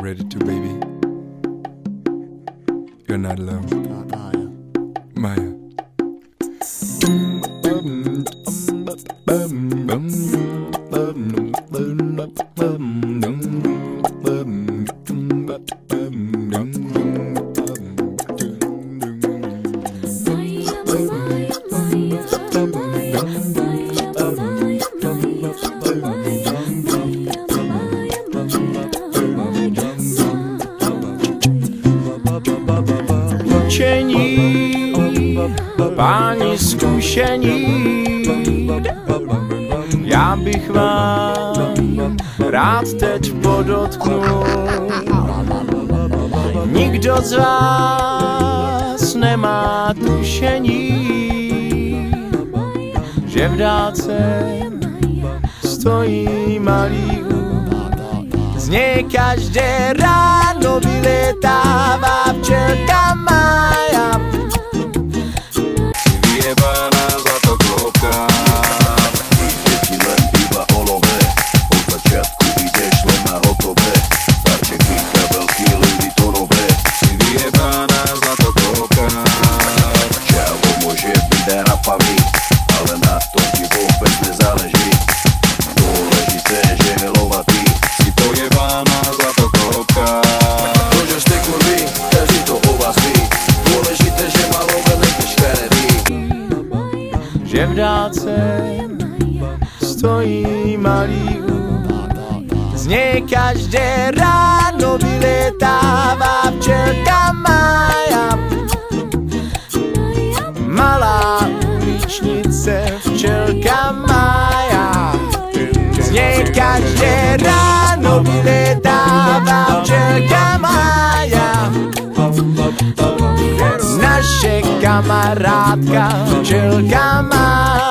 ready to, baby. You're not alone. Maya. Páni zkušení, já bych vám rád teď podotknul. Nikdo z vás nemá tušení, že v dálce stojí malý z něj každé ráno vylétává včelka Maja. Vyjebaná zlatoklopka, děti len iba olové, od začátku ideš len na hotové, starček píka veľký Louis-Vuittonové. Si vyjebaná zlatoklopka, čavo môže byť derapavý, ale na tom ti vôbec nezáleží. Dôležité, že helovatý, si pojebaná zlatoklopka. To, že ste kurvy, každý to o vás ví, dôležité, že malo veľa škaredý. Že v dálce stojí malý z něj každé ráno vylétává včelka Maja. Malá uličnice včelka Maja, z něj každé ráno vylétává včelka Maja. Naše kamarádka včelka Maja.